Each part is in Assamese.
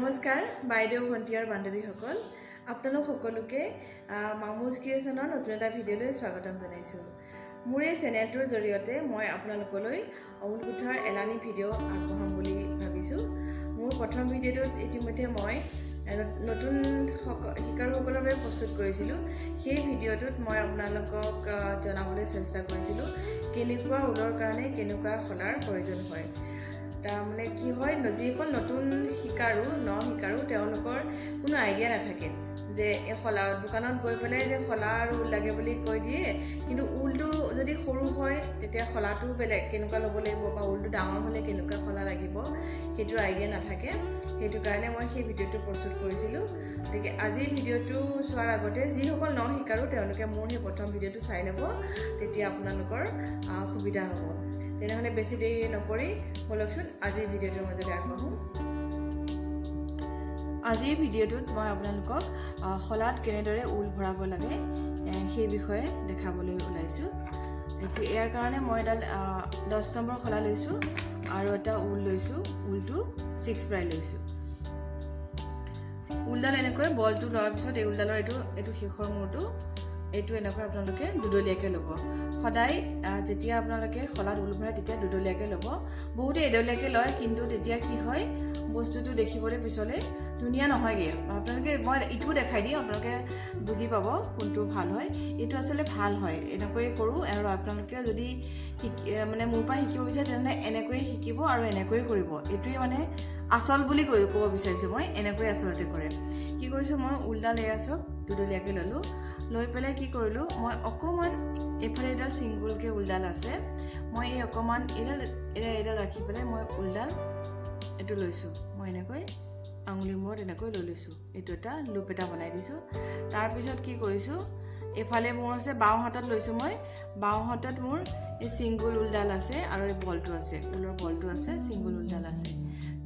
নমস্কাৰ বাইদেউ ভণ্টি আৰু বান্ধৱীসকল, আপোনালোক সকলোকে মামুজ ক্ৰিয়েশ্যনৰ নতুন এটা ভিডিঅ'লৈ স্বাগতম জনাইছোঁ। মোৰ এই চেনেলটোৰ জৰিয়তে মই আপোনালোকলৈ ঊল গুঠাৰ এলানি ভিডিঅ' আগবঢ়াম বুলি ভাবিছোঁ। মোৰ প্ৰথম ভিডিঅ'টোত ইতিমধ্যে মই নতুন শিকাৰুসকলৰ বাবে প্ৰস্তুত কৰিছিলোঁ। সেই ভিডিঅ'টোত মই আপোনালোকক জনাবলৈ চেষ্টা কৰিছিলোঁ কেনেকুৱা ঊলৰ কাৰণে কেনেকুৱা শলাৰ প্ৰয়োজন হয়। তাৰমানে কি হয়, যিসকল নতুন শিকাৰু তেওঁলোকৰ কোনো আইডিয়া নাথাকে যে এই শলা দোকানত গৈ পেলাই যে শলা আৰু ঊল লাগে বুলি কৈ দিয়ে, কিন্তু ঊলটো যদি সৰু হয় তেতিয়া শলাটো বেলেগ কেনেকুৱা ল'ব লাগিব, বা ঊলটো ডাঙৰ হ'লে কেনেকুৱা শলা লাগিব সেইটোৰ আইডিয়া নাথাকে। সেইটো কাৰণে মই সেই ভিডিঅ'টো প্ৰস্তুত কৰিছিলোঁ। গতিকে আজিৰ ভিডিঅ'টো চোৱাৰ আগতে যিসকল শিকাৰু তেওঁলোকে মোৰ সেই প্ৰথম ভিডিঅ'টো চাই ল'ব, তেতিয়া আপোনালোকৰ সুবিধা হ'ব। তেনেহ'লে বেছি দেৰি নকৰি ব'লকচোন আজিৰ ভিডিঅ'টোৰ মাজতে আগবাঢ়োঁ। আজিৰ ভিডিঅ'টোত মই আপোনালোকক শলাত কেনেদৰে ঊল ভৰাব লাগে সেই বিষয়ে দেখাবলৈ ওলাইছোঁ। ইয়াৰ কাৰণে মই এডাল 10 নম্বৰ শলা লৈছোঁ আৰু এটা ঊল লৈছোঁ। ঊলটো 6 প্লাই লৈছোঁ। ঊলডাল এনেকৈ বলটো লোৱাৰ পিছত এই ঊলডালৰ এইটো শেষৰ মূৰটো এইটো এনেকৈ আপোনালোকে দুডলীয়াকৈ ল'ব। সদায় যেতিয়া আপোনালোকে শলাত ঊল ভৰাই তেতিয়া দুডলীয়াকৈ ল'ব। বহুতে এডলীয়াকৈ লয়, কিন্তু তেতিয়া কি হয়, বস্তুটো দেখিবলৈ পিছলৈ ধুনীয়া নহয়গৈ। আপোনালোকে মই ইটোও দেখাই দিওঁ, আপোনালোকে বুজি পাব কোনটো ভাল হয়। এইটো আচলতে ভাল হয়, এনেকৈয়ে কৰোঁ। আৰু আপোনালোকে যদি মানে মোৰ পৰা শিকিব বিচাৰে তেনেহ'লে এনেকৈয়ে শিকিব আৰু এনেকৈয়ে কৰিব। এইটোৱে মানে আচল বুলি ক'ব বিচাৰিছোঁ মই, এনেকৈয়ে আচলতে কৰে। কি কৰিছোঁ, মই ঊলডাল চাওক দুডলীয়াকৈ ল'লোঁ। লৈ পেলাই কি কৰিলোঁ, মই অকণমান এইফালে এডাল ছিংগুলকৈ ঊলডাল আছে, মই এই অকণমান এইডাল ৰাখি পেলাই মই ঊলডাল এইটো লৈছোঁ। মই এনেকৈ আঙুলিৰ মূৰত এনেকৈ লৈ লৈছোঁ। এইটো এটা লুপ এটা বনাই দিছোঁ। তাৰপিছত কি কৰিছোঁ, এইফালে মোৰ আছে বাওঁ হাতত লৈছোঁ। মই বাওঁ হাতত মোৰ এই ছিংগুল ঊলডাল আছে আৰু এই বলটো আছে, ঊলৰ বলটো আছে, ছিংগুল ঊলডাল আছে।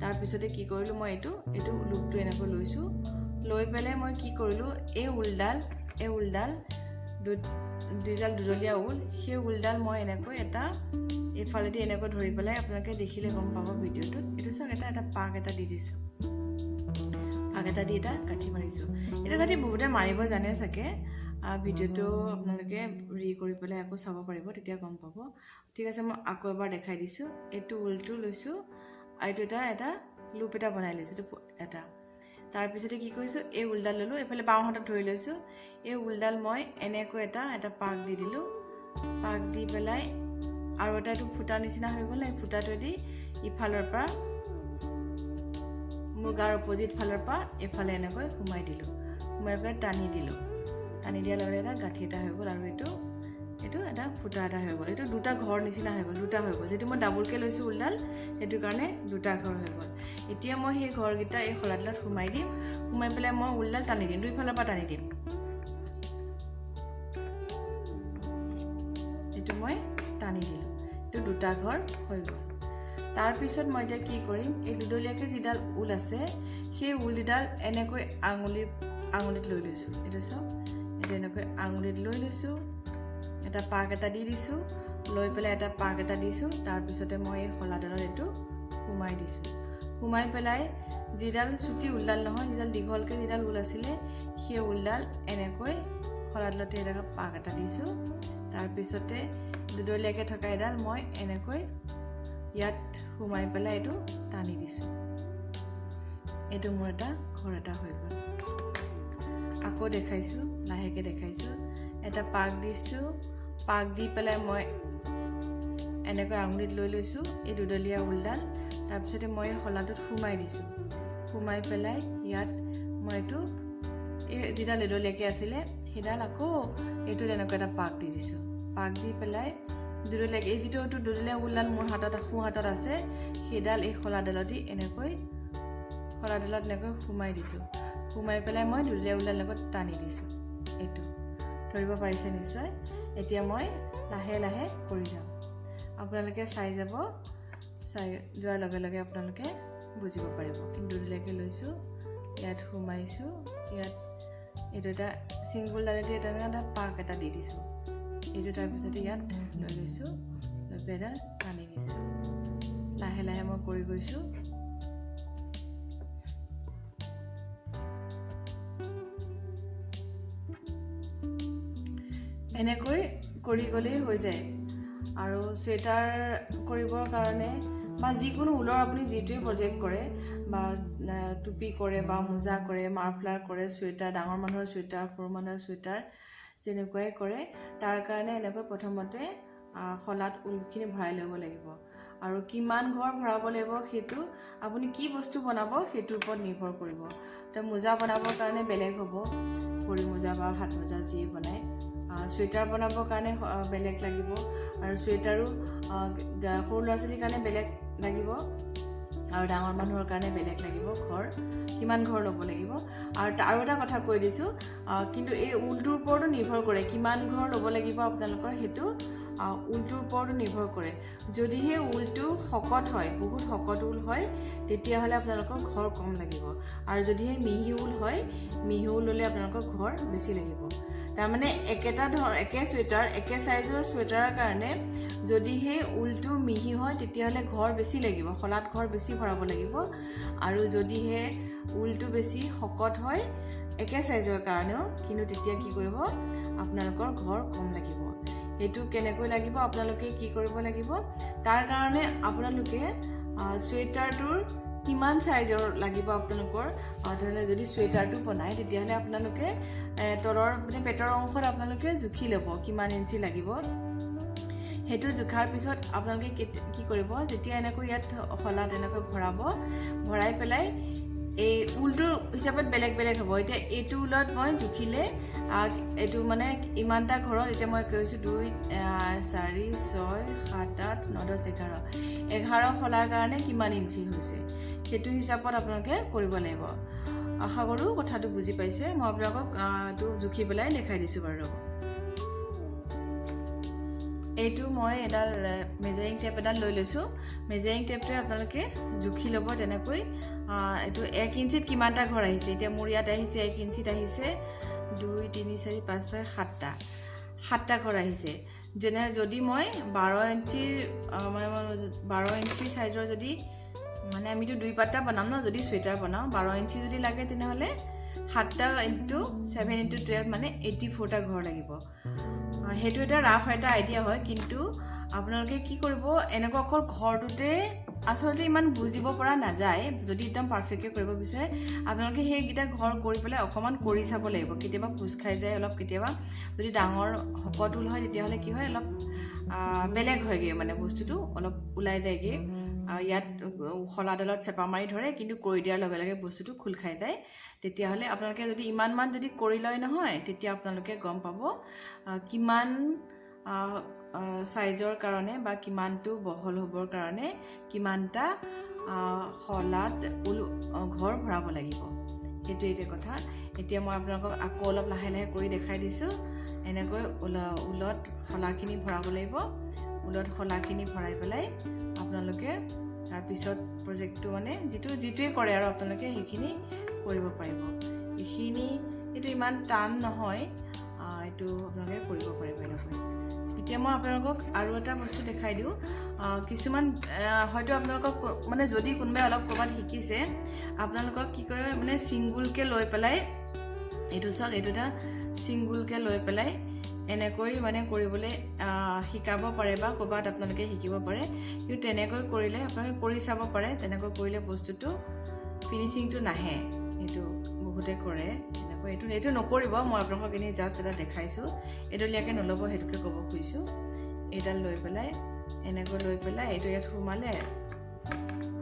তাৰপিছতে কি কৰিলোঁ, মই এইটো লুপটো এনেকৈ লৈছোঁ। লৈ পেলাই মই কি কৰিলোঁ, এই ঊলডাল দুইডাল দুডলীয়া ঊল, সেই ঊলডাল মই এনেকৈ এটা এইফালেদি এনেকৈ ধৰি পেলাই আপোনালোকে দেখিলে গম পাব ভিডিঅ'টোত। এইটো চাওক, এটা পাক এটা দি দিছোঁ, পাক এটা দি এটা গাঁঠি মাৰিছোঁ। এইটো গাঁঠি বহুতে মাৰিব জানে চাগে। ভিডিঅ'টো আপোনালোকে কৰি পেলাই আকৌ চাব পাৰিব, তেতিয়া গম পাব। ঠিক আছে, মই আকৌ এবাৰ দেখাই দিছোঁ। এইটো ঊলটো লৈছোঁ, এইটো এটা লুপ এটা বনাই লৈছোঁ, এইটো এটা। তাৰপিছতে কি কৰিছোঁ, এই ঊলডাল ল'লোঁ, এইফালে বাওঁ হাতত ধৰি লৈছোঁ। এই ঊলডাল মই এনেকৈ এটা পাক দি দিলোঁ। পাক দি পেলাই আৰু এইটো ফুটা নিচিনা হৈ গ'ল। এই ফুটাটোৱেদি ইফালৰ পৰা মোৰ গাৰ অপজিট ফালৰ পৰা এইফালে এনেকৈ সোমাই দিলোঁ। সোমাই পেলাই টানি দিলোঁ। টানি দিয়াৰ লগে এটা গাঁঠি এটা হৈ গ'ল, আৰু এইটো এটা ফুটা এটা হৈ গ'ল। এইটো দুটা ঘৰ নিচিনা হৈ গ'ল, দুটা হৈ গ'ল। যিটো মই ডাবুলকৈ লৈছোঁ ঊলডাল, সেইটো কাৰণে দুটা ঘৰ হৈ গ'ল। এতিয়া মই সেই ঘৰকেইটা এই শলাডালত সোমাই দিম। সোমাই পেলাই মই ঊলডাল টানি দিম, দুইফালৰ পৰা টানি দিম। এইটো মই টানি দিলোঁ, এইটো দুটা ঘৰ হৈ গ'ল। তাৰপিছত মই এতিয়া কি কৰিম, এই দুডলীয়াকৈ যিডাল ঊল আছে সেই ঊলডাল এনেকৈ আঙুলিত লৈ লৈছোঁ। এইটো চাওক, এইটো এনেকৈ আঙুলিত লৈ লৈছোঁ। এটা পাক এটা দি দিছোঁ, লৈ পেলাই এটা পাক এটা দিছোঁ। তাৰপিছতে মই এই শলাডালত এইটো সোমাই দিছোঁ। সোমাই পেলাই যিডাল চুটি ঊলডাল নহয়, যিডাল দীঘলকৈ যিডাল ঊল আছিলে সেই ঊলডাল এনেকৈ শলাডালতে এটা পাক এটা দিছোঁ। তাৰপিছতে দুডলীয়াকৈ থকা এডাল মই এনেকৈ ইয়াত সোমাই পেলাই এইটো টানি দিছোঁ। এইটো মোৰ এটা ঘৰ এটা হৈ গ'ল। আকৌ দেখাইছোঁ, লাহেকৈ দেখাইছোঁ। এটা পাক দিছোঁ, পাক দি পেলাই মই এনেকৈ আঙুলিত লৈ লৈছোঁ এই দুডলীয়া ঊলডাল। তাৰপিছতে মই এই শলাটোত সোমাই দিছোঁ। সোমাই পেলাই ইয়াত মই এই যিডাল এডলীয়াকৈ আছিলে সেইডাল আকৌ এইটোত এনেকৈ এটা পাক দি দিছোঁ। পাক দি পেলাই দুডলীয়াকৈ এই যিটো দুডলীয়া ঊলডাল মোৰ সোঁ হাতত আছে, সেইডাল এই শলাডালতে এনেকৈ সোমাই দিছোঁ। সোমাই পেলাই মই দুডলীয়া ঊলডাল লগত টানি দিছোঁ। এইটো ধৰিব পাৰিছে নিশ্চয়। এতিয়া মই লাহে লাহে কৰি যাম, আপোনালোকে চাই যাব। চাই যোৱাৰ লগে লগে আপোনালোকে বুজিব পাৰিব। দুডলীয়াকৈ লৈছোঁ, ইয়াত সোমাইছোঁ, ইয়াত এইটো এটা ছিংগুল ডালেদি এটা পাক এটা দি দিছোঁ। এইটো তাৰপিছতে ইয়াত লৈ লৈছোঁ, লৈ পেলাই টানি দিছোঁ। লাহে লাহে মই কৰি গৈছোঁ। এনেকৈ কৰি গ'লেই হৈ যায়। আৰু চুৱেটাৰ কৰিবৰ কাৰণে বা যিকোনো ঊলৰ আপুনি যিটোৱে প্ৰজেক্ট কৰে বা টুপি কৰে বা মোজা কৰে, মাফলাৰ কৰে, চুৱেটাৰ, ডাঙৰ মানুহৰ চুৱেটাৰ, সৰু মানুহৰ চুৱেটাৰ যেনেকুৱাই কৰে, তাৰ কাৰণে এনেকৈ প্ৰথমতে শলাত ঊলখিনি ভৰাই ল'ব লাগিব। আৰু কিমান ঘৰ ভৰাব লাগিব সেইটো আপুনি কি বস্তু বনাব সেইটোৰ ওপৰত নিৰ্ভৰ কৰিব। তো মোজা বনাবৰ কাৰণে বেলেগ হ'ব, ভৰি মোজা বা হাত মোজা যিয়ে বনায়। চুৱেটাৰ বনাবৰ কাৰণে বেলেগ লাগিব, আৰু চুৱেটাৰো সৰু ল'ৰা ছোৱালীৰ কাৰণে বেলেগ লাগিব আৰু ডাঙৰ মানুহৰ কাৰণে বেলেগ লাগিব। ঘৰ কিমান ঘৰ ল'ব লাগিব। আৰু এটা কথা কৈ দিছোঁ, কিন্তু এই ঊলটোৰ ওপৰতো নিৰ্ভৰ কৰে কিমান ঘৰ ল'ব লাগিব আপোনালোকৰ, সেইটো ঊলটোৰ ওপৰতো নিৰ্ভৰ কৰে। যদিহে ঊলটো শকত হয়, বহুত শকত ঊল হয়, তেতিয়াহ'লে আপোনালোকৰ ঘৰ কম লাগিব। আৰু যদিহে মিহি ঊল হয়, মিহি ঊল ল'লে আপোনালোকৰ ঘৰ বেছি লাগিব। তাৰমানে একে চুৱেটাৰ, একে চাইজৰ চুৱেটাৰৰ কাৰণে যদিহে ঊলটো মিহি হয় তেতিয়াহ'লে ঘৰ বেছি লাগিব, শলাত ঘৰ বেছি ভৰাব লাগিব। আৰু যদিহে ঊলটো বেছি শকত হয় একে চাইজৰ কাৰণেও, কিন্তু তেতিয়া কি কৰিব, আপোনালোকৰ ঘৰ কম লাগিব। সেইটো কেনেকৈ লাগিব আপোনালোকে কি কৰিব লাগিব, তাৰ কাৰণে আপোনালোকে চুৱেটাৰটোৰ কিমান চাইজৰ লাগিব আপোনালোকৰ, ধৰি যদি চুৱেটাৰটো বনায় তেতিয়াহ'লে আপোনালোকে তলৰ পেটৰ অংশত আপোনালোকে জুখি ল'ব কিমান ইঞ্চি লাগিব। সেইটো জোখাৰ পিছত আপোনালোকে কি কৰিব, যেতিয়া এনেকৈ ইয়াত শলাত এনেকৈ ভৰাই পেলাই এই ঊলটোৰ হিচাপত বেলেগ বেলেগ হ'ব। এতিয়া এইটো ঊলত মই জুখিলে এইটো মানে ইমানটা ঘৰত, এতিয়া মই কৈছোঁ 2, 4, 6, 7, 8, 9, 10, 11 শলাৰ কাৰণে কিমান ইঞ্চি হৈছে সেইটো হিচাপত আপোনালোকে কৰিব লাগিব। আশা কৰোঁ কথাটো বুজি পাইছে। মই আপোনালোকক এইটো জুখি পেলাই দেখাই দিছোঁ বাৰু। এইটো মই এডাল মেজাৰিং টেপ এডাল লৈ লৈছোঁ। মেজাৰিং টেপটোৱে আপোনালোকে জুখি ল'ব তেনেকৈ। এইটো 1 ইঞ্চিত কিমানটা ঘৰ আহিছে, এতিয়া মোৰ ইয়াত আহিছে 1 ইঞ্চিত আহিছে 2, 3, 4, 5, 6, 7টা ঘৰ আহিছে। যদি মই 12 ইঞ্চিৰ চাইজৰ যদি মানে আমিতো 2 পাট্টা বনাম ন, যদি চুৱেটাৰ বনাওঁ 12 ইঞ্চি যদি লাগে তেনেহ'লে 7টা × 7 × 12 মানে 84টা ঘৰ লাগিব। সেইটো এটা ৰাফ এটা আইডিয়া হয়, কিন্তু আপোনালোকে কি কৰিব, এনেকুৱা অকল ঘৰটোতে আচলতে ইমান বুজিব পৰা নাযায়। যদি একদম পাৰফেক্টকৈ কৰিব বিচাৰে আপোনালোকে সেইকেইটা ঘৰ কৰি পেলাই অকণমান কৰি চাব লাগিব। কেতিয়াবা খোজ খাই যায় অলপ, কেতিয়াবা যদি ডাঙৰ শকত ঊল হয় তেতিয়াহ'লে কি হয়, অলপ বেলেগ হয়গৈ, মানে বস্তুটো অলপ ওলাই যায়গৈ। ইয়াত শলাডালত চেপা মাৰি ধৰে, কিন্তু কৰি দিয়াৰ লগে লগে বস্তুটো খোল খাই যায়। তেতিয়াহ'লে আপোনালোকে যদি ইমানমান যদি কৰি লয় নহয়, তেতিয়া আপোনালোকে গম পাব কিমান চাইজৰ কাৰণে বা কিমানটো বহল হ'বৰ কাৰণে কিমানটা শলাত ঘৰ ভৰাব লাগিব। সেইটো এতিয়া কথা। এতিয়া মই আপোনালোকক আকৌ অলপ লাহে লাহে কৰি দেখাই দিছোঁ। এনেকৈ ঊলত শলাখিনি ভৰাব লাগিব। ঊলত শলাখিনি ভৰাই পেলাই আপোনালোকে তাৰপিছত প্ৰজেক্টটো মানে যিটোৱে কৰে আৰু আপোনালোকে সেইখিনি কৰিব পাৰিব। এইটো ইমান টান নহয়, এইটো আপোনালোকে কৰিব পাৰিব এনেকৈ। এতিয়া মই আপোনালোকক আৰু এটা বস্তু দেখাই দিওঁ। কিছুমান হয়তো আপোনালোকক মানে যদি কোনোবাই অলপ ক'ৰবাত শিকিছে, আপোনালোকক কি কৰে, মানে ছিংগুলকৈ লৈ পেলাই, এইটো চাওক, এইটো এটা ছিংগুলকৈ লৈ পেলাই এনেকৈ মানে কৰিবলৈ শিকাব পাৰে বা ক'ৰবাত আপোনালোকে শিকিব পাৰে। কিন্তু তেনেকৈ কৰিলে আপোনালোকে কৰি চাব পাৰে, তেনেকৈ কৰিলে বস্তুটো ফিনিচিংটো নাহে। এইটো বহুতে কৰে এনেকৈ। এইটো নকৰিব, মই আপোনালোকক এনেই জাষ্ট এটা দেখাইছোঁ। এডলীয়াকৈ নল'ব, সেইটোকে ক'ব খুজিছোঁ। এইডাল লৈ পেলাই এনেকৈ লৈ পেলাই এইটো ইয়াত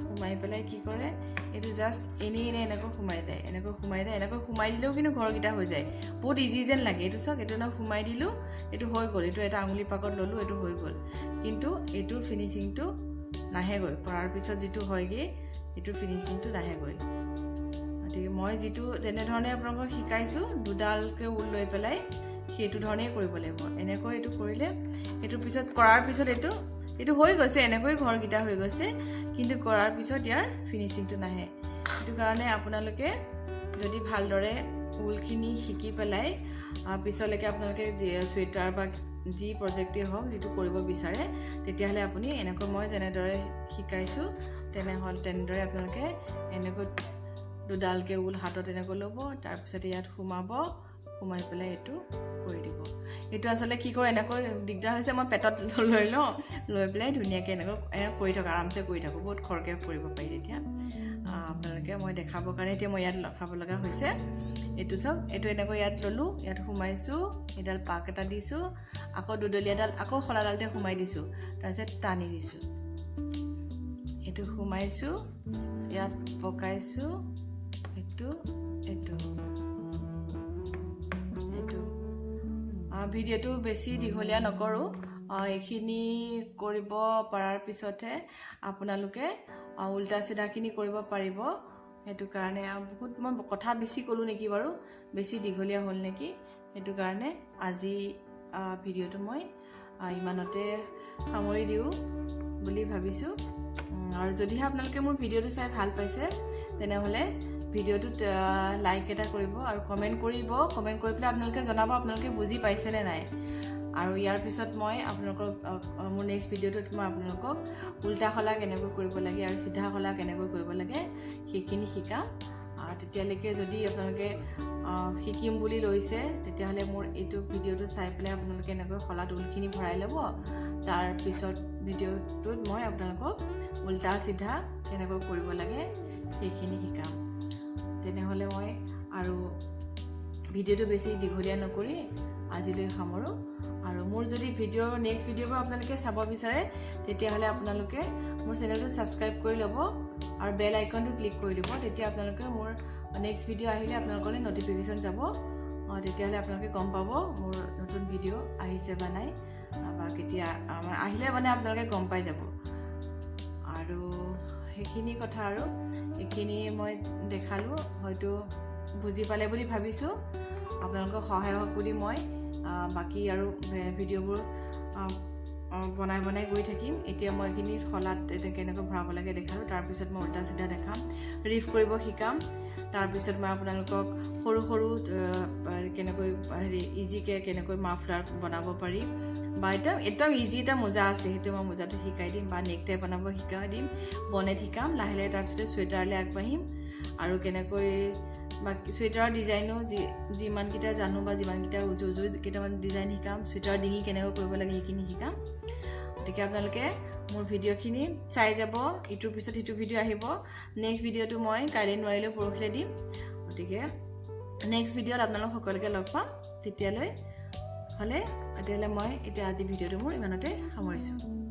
সোমাই পেলাই কি কৰে, এইটো জাষ্ট এনেই এনেকৈ সোমাই যায়, এনেকৈ সোমাই দিলেও কিন্তু ঘৰকেইটা হৈ যায়। বহুত ইজি যেন লাগে। এইটো চাওক, এইটো সোমাই দিলোঁ, এইটো হৈ গ'ল। এইটো এটা আঙুলি পাকত ল'লোঁ, এইটো হৈ গ'ল। কিন্তু এইটোৰ ফিনিচিংটো নাহেগৈ। কৰাৰ পিছত যিটো হয়গৈ এইটোৰ ফিনিচিংটো নাহেগৈ। গতিকে মই যিটো তেনেধৰণে আপোনালোকক শিকাইছোঁ, দুডালকৈ ঊল লৈ পেলাই সেইটো ধৰণেই কৰিব লাগিব। এনেকৈ এইটো কৰিলে এইটোৰ পিছত কৰাৰ পিছত এইটো হৈ গৈছে, এনেকৈ ঘৰকেইটা হৈ গৈছে, কিন্তু কৰাৰ পিছত ইয়াৰ ফিনিচিংটো নাহে। সেইটো কাৰণে আপোনালোকে যদি ভালদৰে ঊলখিনি শিকি পেলাই পিছলৈকে আপোনালোকে চুৱেটাৰ বা যি প্ৰজেক্টেই হওক যিটো কৰিব বিচাৰে, তেতিয়াহ'লে আপুনি এনেকৈ মই যেনেদৰে শিকাইছোঁ তেনেদৰে আপোনালোকে এনেকৈ দুডালকৈ ঊল হাতত এনেকৈ ল'ব, তাৰপিছত ইয়াত সোমাই পেলাই এইটো কৰি দিব। এইটো আসলে কি কৰে এনেকৈ দিগদাৰ হৈছে মই পেটত লৈ লওঁ লৈ পেলাই ধুনীয়াকৈ এনেকৈ কৰি থাকোঁ আৰামছে কৰি থাকোঁ বহুত খৰকৈ কৰিব পাৰি তেতিয়া আপোনালোকে মই দেখাবৰ কাৰণে এতিয়া মই ইয়াত লগাব লগা হৈছে এইটো চাওক এইটো এনেকৈ ইয়াত ল'লোঁ ইয়াত সোমাইছোঁ এডাল পাক এটা দিছোঁ আকৌ দুডলীয়াডাল আকৌ খলাডালতে সোমাই দিছোঁ তাৰপিছত টানি দিছোঁ এইটো সোমাইছোঁ ইয়াত পকাইছোঁ এইটো ভিডিঅ'টো বেছি দীঘলীয়া নকৰোঁ এইখিনি কৰিব পৰাৰ পিছতহে আপোনালোকে উল্টা চিধাখিনি কৰিব পাৰিব সেইটো কাৰণে বহুত মই কথা বেছি ক'লোঁ নেকি বাৰু বেছি দীঘলীয়া হ'ল নেকি সেইটো কাৰণে আজি ভিডিঅ'টো মই ইমানতে সামৰি দিওঁ বুলি ভাবিছোঁ আৰু যদিহে আপোনালোকে মোৰ ভিডিঅ'টো চাই ভাল পাইছে তেনেহ'লে ভিডিঅ'টোত লাইক এটা কৰিব আৰু কমেণ্ট কৰি পেলাই আপোনালোকে জনাব আপোনালোকে বুজি পাইছেনে নাই আৰু ইয়াৰ পিছত মই আপোনালোকৰ মোৰ নেক্সট ভিডিঅ'টোত মই আপোনালোকক উল্টা খলা কেনেকৈ কৰিব লাগে আৰু চিধা খলা কেনেকৈ কৰিব লাগে সেইখিনি শিকাম আৰু তেতিয়ালৈকে যদি আপোনালোকে শিকিম বুলি লৈছে তেতিয়াহ'লে মোৰ এইটো ভিডিঅ'টো চাই পেলাই আপোনালোকে এনেকৈ খলাত ঊলখিনি ভৰাই ল'ব তাৰ পিছত ভিডিঅ'টোত মই আপোনালোকক উল্টা চিধা কেনেকৈ কৰিব লাগে সেইখিনি শিকাম তেনেহ'লে মই আৰু ভিডিঅ'টো বেছি দীঘলীয়া নকৰি আজিলৈ সামৰোঁ আৰু মোৰ যদি নেক্সট ভিডিঅ'বোৰ আপোনালোকে চাব বিচাৰে তেতিয়াহ'লে আপোনালোকে মোৰ চেনেলটো ছাবস্ক্ৰাইব কৰি ল'ব আৰু বেল আইকনটো ক্লিক কৰি দিব তেতিয়া আপোনালোকে মোৰ নেক্সট ভিডিঅ' আহিলে আপোনালোকলৈ নটিফিকেশ্যন যাব তেতিয়াহ'লে আপোনালোকে গম পাব মোৰ নতুন ভিডিঅ' আহিছে বা নাই বা কেতিয়া আহিলে মানে আপোনালোকে গম পাই যাব আৰু সেইখিনি কথা আৰু এইখিনি মই দেখালোঁ হয়তো বুজি পালে বুলি ভাবিছোঁ আপোনালোকক সহায় হওক বুলি মই বাকী আৰু ভিডিঅ'বোৰ বনাই গৈ থাকিম এতিয়া মই এইখিনি খলাত কেনেকৈ ভৰাব লাগে দেখালোঁ তাৰপিছত মই উল্টা চিধা দেখাম ৰিফ কৰিব শিকাম তাৰপিছত মই আপোনালোকক সৰু কেনেকৈ ইজিকৈ কেনেকৈ মাফলাৰ বনাব পাৰি বা একদম ইজি এটা মোজা আছে সেইটো মই মোজাটো শিকাই দিম বা নেকটাই বনাব শিকাই দিম বনেট শিকাম লাহে লাহে তাৰপিছতে চুৱেটাৰলৈ আগবাঢ়িম আৰু কেনেকৈ বা চুৱেটাৰৰ ডিজাইনো যিমানকেইটা জানো বা যিমানকেইটা উজু কেইটামান ডিজাইন শিকাম চুৱেটাৰৰ ডিঙি কেনেকৈ কৰিব লাগে সেইখিনি শিকাম গতিকে আপোনালোকে মোৰ ভিডিঅ'খিনি চাই যাব ইটোৰ পিছত সিটো ভিডিঅ' আহিব নেক্সট ভিডিঅ'টো মই কাইলৈ নোৱাৰিলেও পৰহিলৈ দিম গতিকে নেক্সট ভিডিঅ'ত আপোনালোক সকলোকে লগ পাম তেতিয়ালৈ মই এতিয়া আজি ভিডিঅ'টো মোৰ ইমানতে সামৰিছোঁ